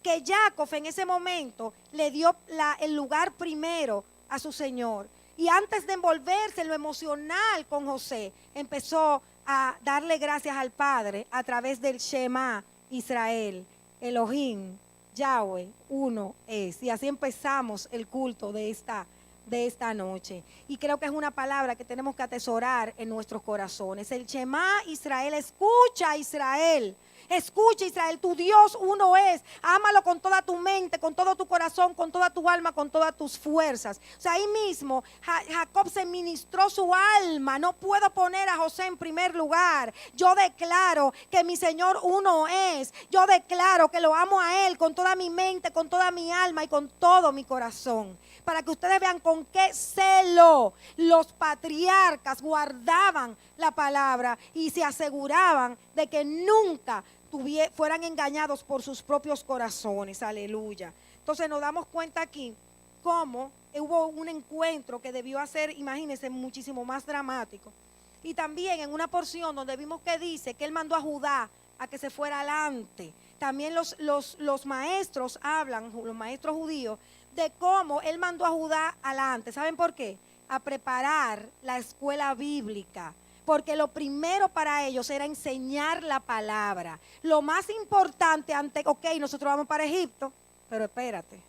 Speaker 1: que Jacob en ese momento le dio el lugar primero a su Señor. Y antes de envolverse en lo emocional con José, empezó a darle gracias al Padre a través del Shema Israel, Elohim, Yahweh, uno es. Y así empezamos el culto de esta noche. Y creo que es una palabra que tenemos que atesorar en nuestros corazones. El Shema Israel, escucha Israel. Escucha Israel, tu Dios uno es. Ámalo con toda tu mente, con todo tu corazón, con toda tu alma, con todas tus fuerzas. O sea, ahí mismo Jacob se ministró su alma. No puedo poner a José en primer lugar. Yo declaro que mi Señor uno es. Yo declaro que lo amo a Él con toda mi mente, con toda mi alma y con todo mi corazón. Para que ustedes vean con qué celo los patriarcas guardaban la palabra y se aseguraban de que nunca fueran engañados por sus propios corazones. Aleluya. Entonces nos damos cuenta aquí cómo hubo un encuentro que debió ser, imagínense, muchísimo más dramático. Y también en una porción donde vimos que dice que él mandó a Judá a que se fuera adelante. También los maestros hablan, los maestros judíos, de cómo él mandó a Judá adelante. ¿Saben por qué? A preparar la escuela bíblica. Porque lo primero para ellos era enseñar la palabra. Lo más importante nosotros vamos para Egipto, pero espérate,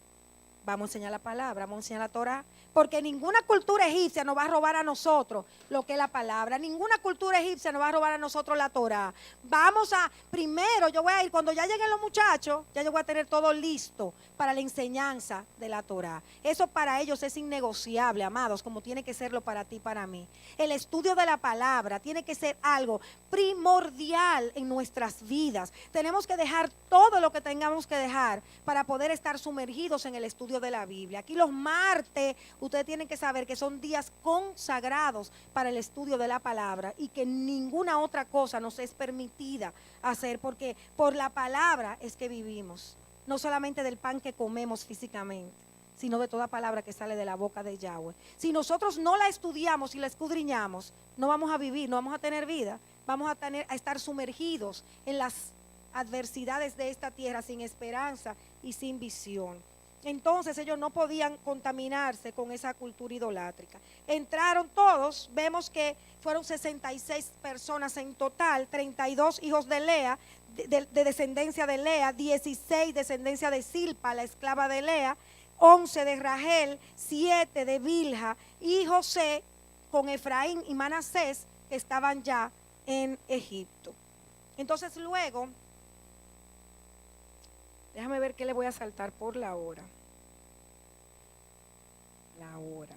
Speaker 1: Vamos a enseñar la palabra, vamos a enseñar la Torah, porque ninguna cultura egipcia nos va a robar a nosotros lo que es la palabra, ninguna cultura egipcia nos va a robar a nosotros la Torah. Primero yo voy a ir, cuando ya lleguen los muchachos, ya yo voy a tener todo listo para la enseñanza de la Torah. Eso para ellos es innegociable, amados, como tiene que serlo para ti y para mí. El estudio de la palabra tiene que ser algo primordial en nuestras vidas. Tenemos que dejar todo lo que tengamos que dejar para poder estar sumergidos en el estudio de la Biblia. Aquí los martes, ustedes tienen que saber que son días consagrados para el estudio de la palabra y que ninguna otra cosa nos es permitida hacer, porque por la palabra es que vivimos, no solamente del pan que comemos físicamente, sino de toda palabra que sale de la boca de Yahweh. Si nosotros no la estudiamos y la escudriñamos, no vamos a vivir, no vamos a tener vida, vamos a estar sumergidos en las adversidades de esta tierra sin esperanza y sin visión. Entonces ellos no podían contaminarse con esa cultura idolátrica. Entraron todos, vemos que fueron 66 personas en total, 32 hijos de Lea, de descendencia de Lea, 16 descendencia de Silpa, la esclava de Lea, 11 de Rachel, 7 de Bilha, y José con Efraín y Manasés, que estaban ya en Egipto. Entonces luego, déjame ver qué le voy a saltar por la hora. La hora,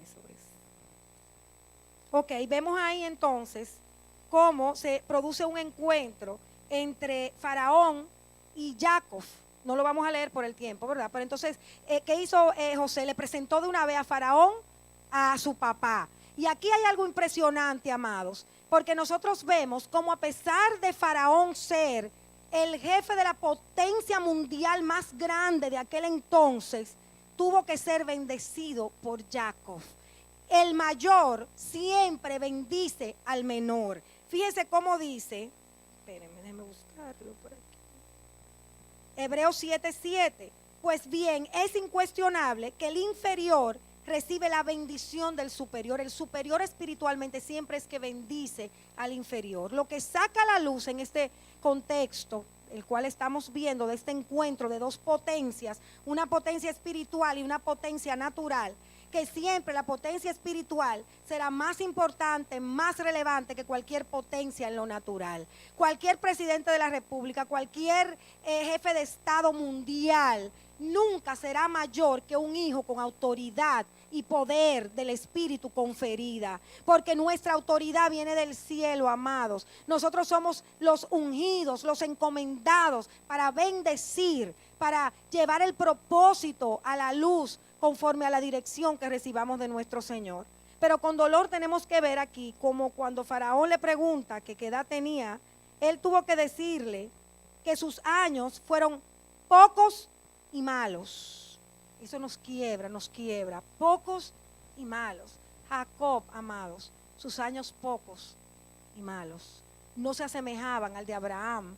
Speaker 1: eso es. Ok, vemos ahí entonces cómo se produce un encuentro entre Faraón y Jacob. No lo vamos a leer por el tiempo, ¿verdad? Pero entonces, ¿qué hizo José? Le presentó de una vez a Faraón a su papá. Y aquí hay algo impresionante, amados, porque nosotros vemos cómo a pesar de Faraón ser el jefe de la potencia mundial más grande de aquel entonces, tuvo que ser bendecido por Jacob. El mayor siempre bendice al menor. Fíjense cómo dice, espérenme, déjenme buscarlo por aquí. Hebreos 7:7. Pues bien, es incuestionable que el inferior recibe la bendición del superior. El superior espiritualmente siempre es que bendice al inferior. Lo que saca a la luz en este contexto, el cual estamos viendo, de este encuentro de dos potencias, una potencia espiritual y una potencia natural, que siempre la potencia espiritual será más importante, más relevante que cualquier potencia en lo natural. Cualquier presidente de la República, cualquier jefe de Estado mundial, nunca será mayor que un hijo con autoridad y poder del Espíritu conferida, porque nuestra autoridad viene del cielo, amados. Nosotros somos los ungidos, los encomendados para bendecir, para llevar el propósito a la luz conforme a la dirección que recibamos de nuestro Señor. Pero con dolor tenemos que ver aquí como cuando Faraón le pregunta que qué edad tenía, él tuvo que decirle que sus años fueron pocos y malos. Eso nos quiebra, pocos y malos. Jacob, amados, sus años pocos y malos no se asemejaban al de Abraham,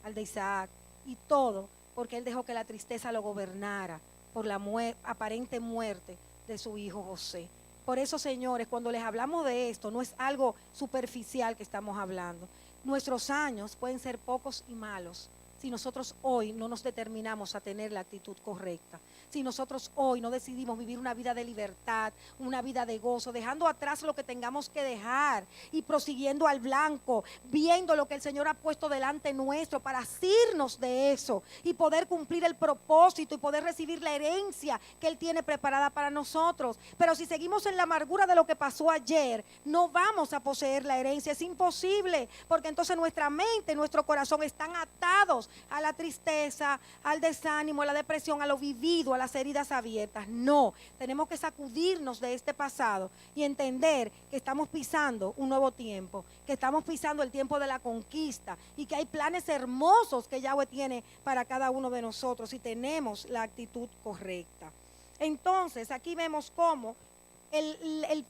Speaker 1: al de Isaac, y todo porque él dejó que la tristeza lo gobernara por la aparente muerte de su hijo José. Por eso, señores, cuando les hablamos de esto, no es algo superficial que estamos hablando. Nuestros años pueden ser pocos y malos si nosotros hoy no nos determinamos a tener la actitud correcta. Si nosotros hoy no decidimos vivir una vida de libertad, una vida de gozo, dejando atrás lo que tengamos que dejar y prosiguiendo al blanco, viendo lo que el Señor ha puesto delante nuestro para asirnos de eso y poder cumplir el propósito y poder recibir la herencia que Él tiene preparada para nosotros. Pero si seguimos en la amargura de lo que pasó ayer, no vamos a poseer la herencia. Es imposible, porque entonces nuestra mente, nuestro corazón están atados a la tristeza, al desánimo, a la depresión, a lo vivido, a las heridas abiertas. No, tenemos que sacudirnos de este pasado y entender que estamos pisando un nuevo tiempo, que estamos pisando el tiempo de la conquista y que hay planes hermosos que Yahweh tiene para cada uno de nosotros si tenemos la actitud correcta. Entonces aquí vemos cómo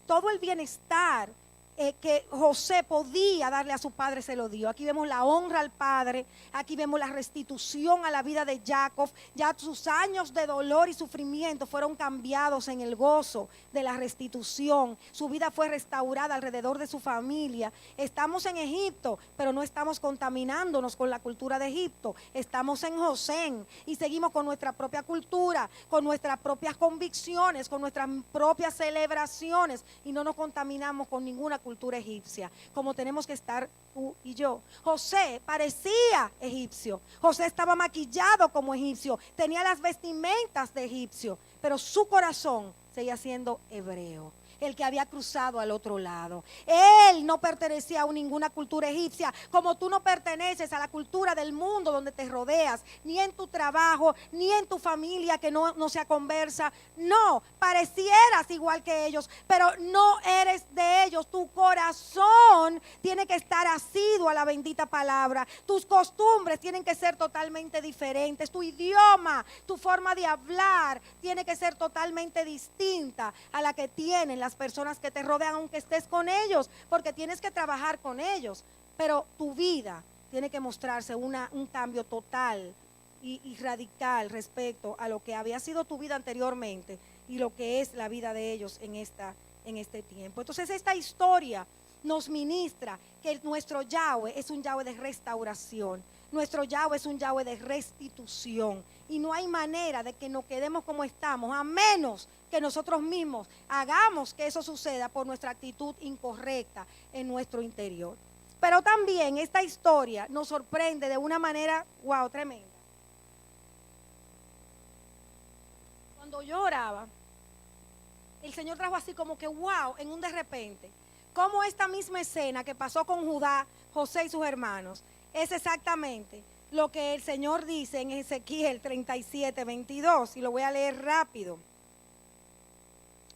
Speaker 1: todo el bienestar que José podía darle a su padre, se lo dio. Aquí vemos la honra al padre, aquí vemos la restitución a la vida de Jacob. Ya sus años de dolor y sufrimiento fueron cambiados en el gozo de la restitución. Su vida fue restaurada alrededor de su familia. Estamos en Egipto, pero no estamos contaminándonos con la cultura de Egipto. Estamos en Gosén y seguimos con nuestra propia cultura, con nuestras propias convicciones, con nuestras propias celebraciones, y no nos contaminamos con ninguna cultura egipcia, como tenemos que estar tú y yo. José parecía egipcio, José estaba maquillado como egipcio, tenía las vestimentas de egipcio, pero su corazón seguía siendo hebreo, el que había cruzado al otro lado. Él no pertenecía a ninguna cultura egipcia, como tú no perteneces a la cultura del mundo donde te rodeas, ni en tu trabajo, ni en tu familia que no sea conversa. No, parecieras igual que ellos, pero no eres de ellos. Tu corazón tiene que estar asiduo a la bendita palabra. Tus costumbres tienen que ser totalmente diferentes. Tu idioma, tu forma de hablar tiene que ser totalmente distinta a la que tienen las personas que te rodean, aunque estés con ellos, porque tienes que trabajar con ellos, pero tu vida tiene que mostrarse un cambio total y radical respecto a lo que había sido tu vida anteriormente y lo que es la vida de ellos en este tiempo. Entonces esta historia nos ministra que nuestro Yahweh es un Yahweh de restauración. Nuestro Yahweh es un Yahweh de restitución, y no hay manera de que nos quedemos como estamos, a menos que nosotros mismos hagamos que eso suceda por nuestra actitud incorrecta en nuestro interior. Pero también esta historia nos sorprende de una manera, wow, tremenda. Cuando yo oraba, el Señor trajo así como que wow, en un de repente, como esta misma escena que pasó con Judá, José y sus hermanos, es exactamente lo que el Señor dice en Ezequiel 37:22, y lo voy a leer rápido.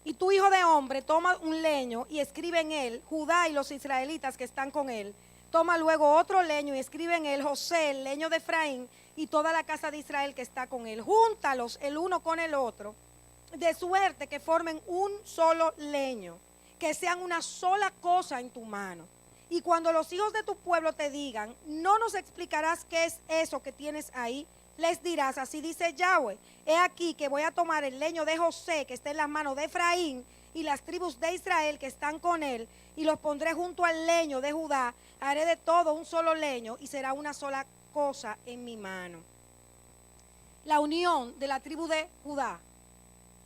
Speaker 1: Y tú, hijo de hombre, toma un leño y escribe en él Judá y los israelitas que están con él. Toma luego otro leño y escribe en él José, el leño de Efraín, y toda la casa de Israel que está con él. Júntalos el uno con el otro, de suerte que formen un solo leño, que sean una sola cosa en tu mano. Y cuando los hijos de tu pueblo te digan, no nos explicarás qué es eso que tienes ahí, les dirás, así dice Yahweh, he aquí que voy a tomar el leño de José que está en las manos de Efraín y las tribus de Israel que están con él, y los pondré junto al leño de Judá, haré de todo un solo leño y será una sola cosa en mi mano. La unión de la tribu de Judá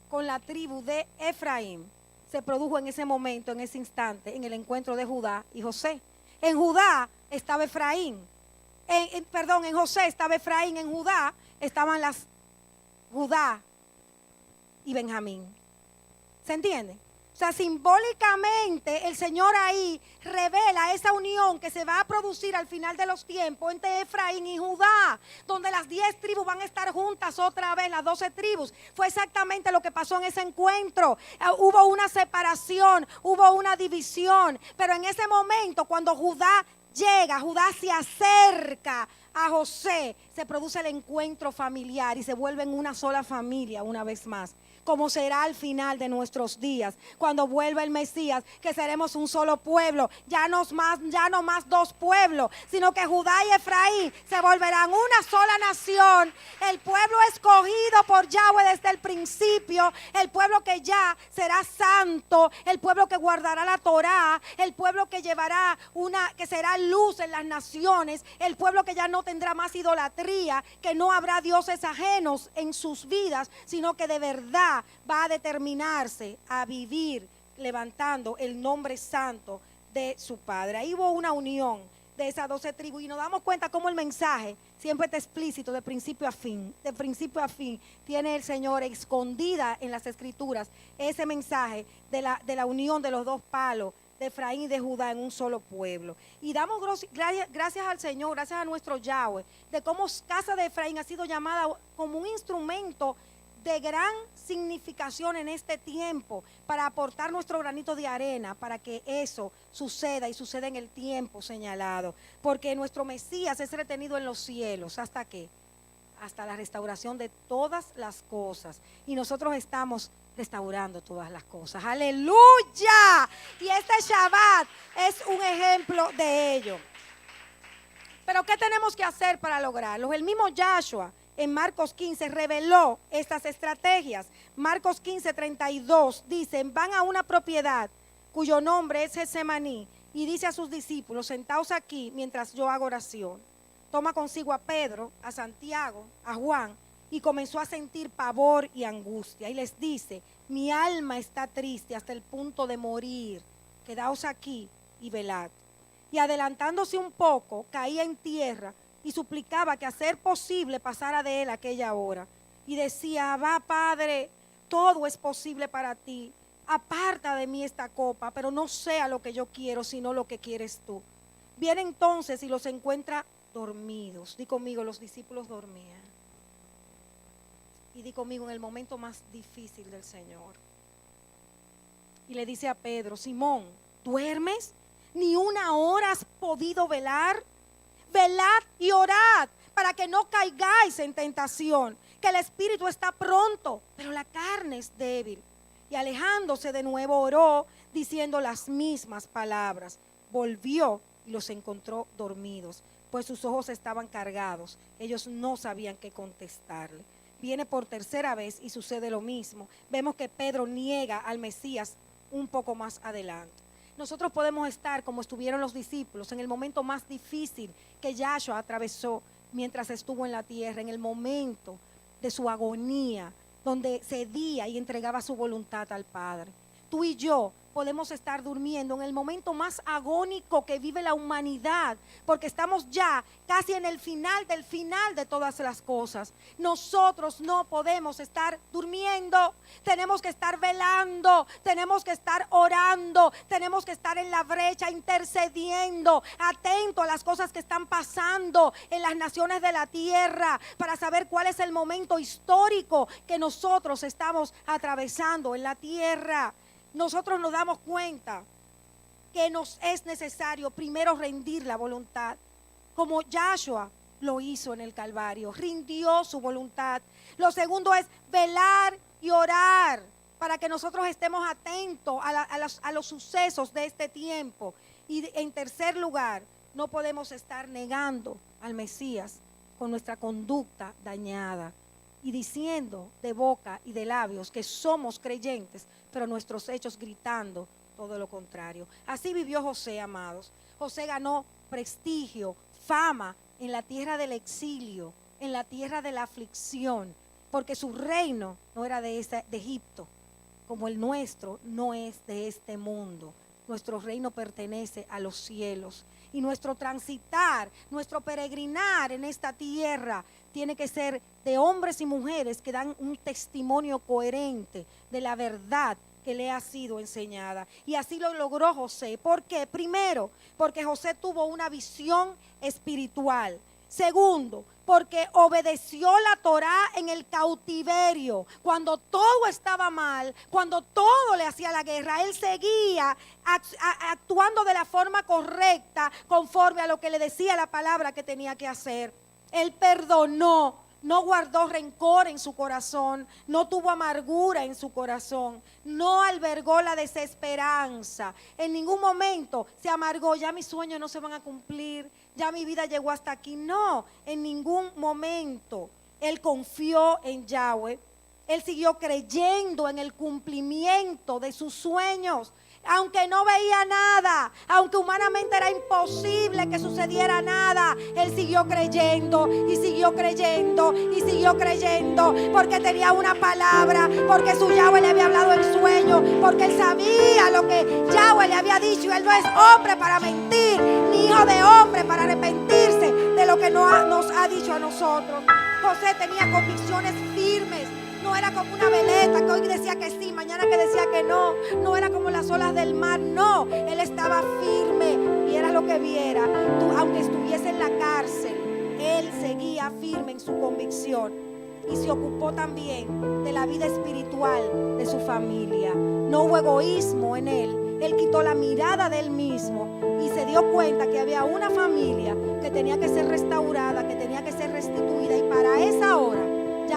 Speaker 1: con la tribu de Efraín se produjo en ese momento, en ese instante, en el encuentro de Judá y José. En Judá estaba Efraín, en José estaba Efraín, en Judá estaban las Judá y Benjamín. ¿Se entiende? O sea, simbólicamente el Señor ahí revela esa unión que se va a producir al final de los tiempos entre Efraín y Judá, donde las 10 tribus van a estar juntas otra vez, las 12 tribus. Fue exactamente lo que pasó en ese encuentro. Hubo una separación, hubo una división, pero en ese momento cuando Judá llega, Judá se acerca a José, se produce el encuentro familiar y se vuelven una sola familia una vez más, como será al final de nuestros días, cuando vuelva el Mesías, que seremos un solo pueblo, ya no más dos pueblos, sino que Judá y Efraín se volverán una sola nación, el pueblo escogido por Yahweh desde el principio, el pueblo que ya será santo, el pueblo que guardará la Torá, el pueblo que que será luz en las naciones, el pueblo que ya no tendrá más idolatría, que no habrá dioses ajenos en sus vidas, sino que de verdad va a determinarse a vivir levantando el nombre santo de su Padre. Ahí hubo una unión de esas 12 tribus y nos damos cuenta cómo el mensaje siempre está explícito de principio a fin. De principio a fin tiene el Señor escondida en las Escrituras ese mensaje de la unión de los dos palos, de Efraín y de Judá en un solo pueblo. Y damos gracias al Señor, gracias a nuestro Yahweh, de cómo casa de Efraín ha sido llamada como un instrumento de gran significación en este tiempo para aportar nuestro granito de arena para que eso suceda y suceda en el tiempo señalado, porque nuestro Mesías es retenido en los cielos. ¿Hasta qué? hasta la restauración de todas las cosas. Y nosotros estamos restaurando todas las cosas. ¡Aleluya! Y este Shabbat es un ejemplo de ello. Pero ¿qué tenemos que hacer para lograrlo? El mismo Yahshua en Marcos 15 reveló estas estrategias. Marcos 15:32 dice: van a una propiedad cuyo nombre es Getsemaní, y dice a sus discípulos: sentaos aquí mientras yo hago oración. Toma consigo a Pedro, a Santiago, a Juan, y comenzó a sentir pavor y angustia. Y les dice: mi alma está triste hasta el punto de morir. Quedaos aquí y velad. Y adelantándose un poco, caía en tierra y suplicaba que a ser posible pasara de él aquella hora. Y decía: va, Padre, todo es posible para ti. Aparta de mí esta copa, pero no sea lo que yo quiero, sino lo que quieres tú. Viene entonces y los encuentra dormidos. Di conmigo: los discípulos dormían. Y di conmigo: en el momento más difícil del Señor. Y le dice a Pedro: Simón, ¿duermes? ¿Ni una hora has podido velar? Velad y orad para que no caigáis en tentación, que el espíritu está pronto, pero la carne es débil. Y alejándose de nuevo oró, diciendo las mismas palabras. Volvió y los encontró dormidos, pues sus ojos estaban cargados. Ellos no sabían qué contestarle. Viene por tercera vez y sucede lo mismo. Vemos que Pedro niega al Mesías un poco más adelante. Nosotros podemos estar como estuvieron los discípulos en el momento más difícil que Yahshua atravesó mientras estuvo en la tierra, en el momento de su agonía, donde cedía y entregaba su voluntad al Padre. Tú y yo podemos estar durmiendo en el momento más agónico que vive la humanidad, porque estamos ya casi en el final de todas las cosas. Nosotros no podemos estar durmiendo, tenemos que estar velando, tenemos que estar orando, tenemos que estar en la brecha intercediendo, atento a las cosas que están pasando en las naciones de la tierra, para saber cuál es el momento histórico que nosotros estamos atravesando en la tierra. Nosotros nos damos cuenta que nos es necesario primero rendir la voluntad, como Yahshua lo hizo en el Calvario, rindió su voluntad. Lo segundo es velar y orar para que nosotros estemos atentos a los sucesos de este tiempo. Y en tercer lugar, no podemos estar negando al Mesías con nuestra conducta dañada y diciendo de boca y de labios que somos creyentes, pero nuestros hechos gritando todo lo contrario. Así vivió José, amados. José ganó prestigio, fama en la tierra del exilio, en la tierra de la aflicción, porque su reino no era de Egipto, como el nuestro no es de este mundo. Nuestro reino pertenece a los cielos. Y nuestro transitar, nuestro peregrinar en esta tierra tiene que ser de hombres y mujeres que dan un testimonio coherente de la verdad que le ha sido enseñada. Y así lo logró José. ¿Por qué? Primero, porque José tuvo una visión espiritual. Segundo, porque obedeció la Torá en el cautiverio. Cuando todo estaba mal, cuando todo le hacía la guerra, él seguía actuando de la forma correcta, conforme a lo que le decía la palabra que tenía que hacer. Él perdonó, no guardó rencor en su corazón, no tuvo amargura en su corazón, no albergó la desesperanza. En ningún momento se amargó: ya mis sueños no se van a cumplir, ya mi vida llegó hasta aquí. No, en ningún momento. Él confió en Yahweh. Él siguió creyendo en el cumplimiento de sus sueños. Aunque no veía nada, aunque humanamente era imposible que sucediera nada, él siguió creyendo y siguió creyendo y siguió creyendo, porque tenía una palabra, porque su Yahweh le había hablado en sueño, porque él sabía lo que Yahweh le había dicho. Y él no es hombre para mentir, ni hijo de hombre para arrepentirse de lo que nos ha dicho a nosotros. José tenía convicciones firmes. No era como una veleta que hoy decía que sí, mañana que decía que no. No era como las olas del mar, no. Él estaba firme, viera lo que viera. Aunque estuviese en la cárcel, él seguía firme en su convicción. Y se ocupó también de la vida espiritual de su familia. No hubo egoísmo en él. Él quitó la mirada de él mismo y se dio cuenta que había una familia que tenía que ser restaurada, que tenía que ser restituida. Y para esa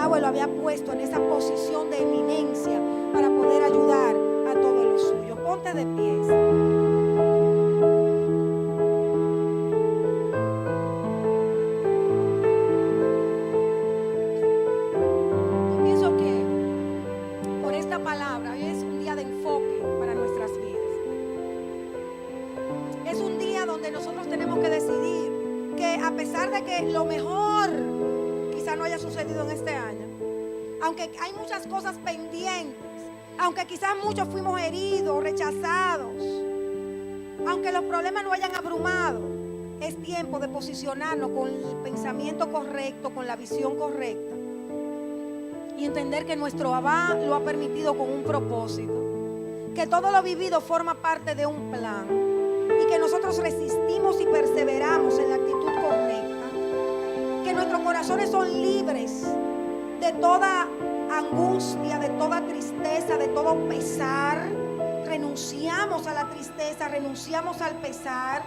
Speaker 1: Yahweh lo había puesto en esa posición de eminencia para poder ayudar a todos los suyos. Ponte de pies. Yo pienso que por esta palabra hoy es un día de enfoque para nuestras vidas. Es un día donde nosotros tenemos que decidir que a pesar de que lo mejor quizá no haya sucedido en este año, aunque hay muchas cosas pendientes, aunque quizás muchos fuimos heridos, rechazados, aunque los problemas no hayan abrumado, es tiempo de posicionarnos con el pensamiento correcto, con la visión correcta y entender que nuestro Abba lo ha permitido con un propósito, que todo lo vivido forma parte de un plan y que nosotros resistimos y perseveramos en la actitud correcta, que nuestros corazones son libres de toda angustia, de toda tristeza, de todo pesar. Renunciamos a la tristeza, renunciamos al pesar.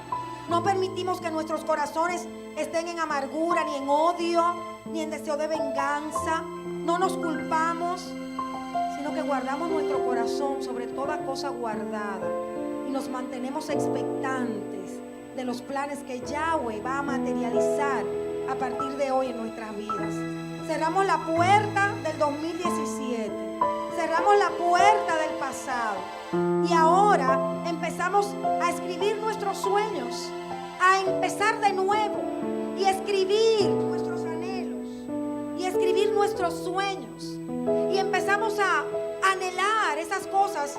Speaker 1: No permitimos que nuestros corazones estén en amargura, ni en odio, ni en deseo de venganza. No nos culpamos, sino que guardamos nuestro corazón sobre toda cosa guardada y nos mantenemos expectantes de los planes que Yahweh va a materializar a partir de hoy en nuestras vidas. Cerramos la puerta del 2017, cerramos la puerta del pasado y ahora empezamos a escribir nuestros sueños, a empezar de nuevo y escribir nuestros anhelos y escribir nuestros sueños y empezamos a anhelar esas cosas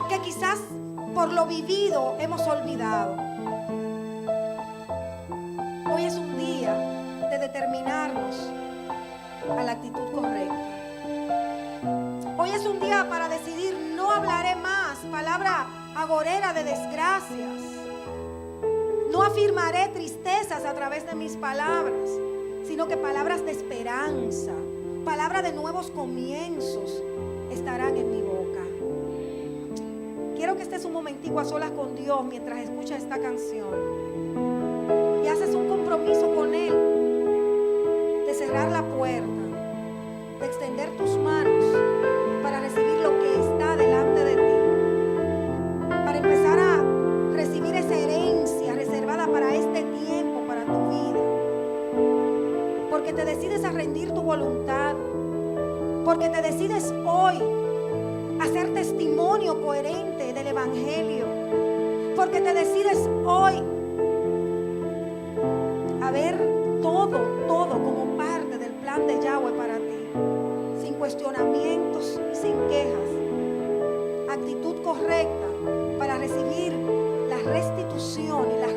Speaker 1: que quizás por lo vivido hemos olvidado. Hoy es un día de determinarnos a la actitud correcta. Hoy es un día para decidir: no hablaré más palabra agorera de desgracias, no afirmaré tristezas a través de mis palabras, sino que palabras de esperanza, palabras de nuevos comienzos estarán en mi boca. Quiero que estés un momentico a solas con Dios mientras escuchas esta canción y haces un compromiso con Él de cerrar la puerta, de extender tus manos para recibir lo que está delante de ti, para empezar a recibir esa herencia reservada para este tiempo, para tu vida, porque te decides a rendir tu voluntad, porque te decides hoy a ser testimonio coherente del Evangelio, porque te decides hoy a ver todo como parte del plan de Yahweh para ti, sin cuestionamientos y sin quejas. Actitud correcta para recibir la restitución y la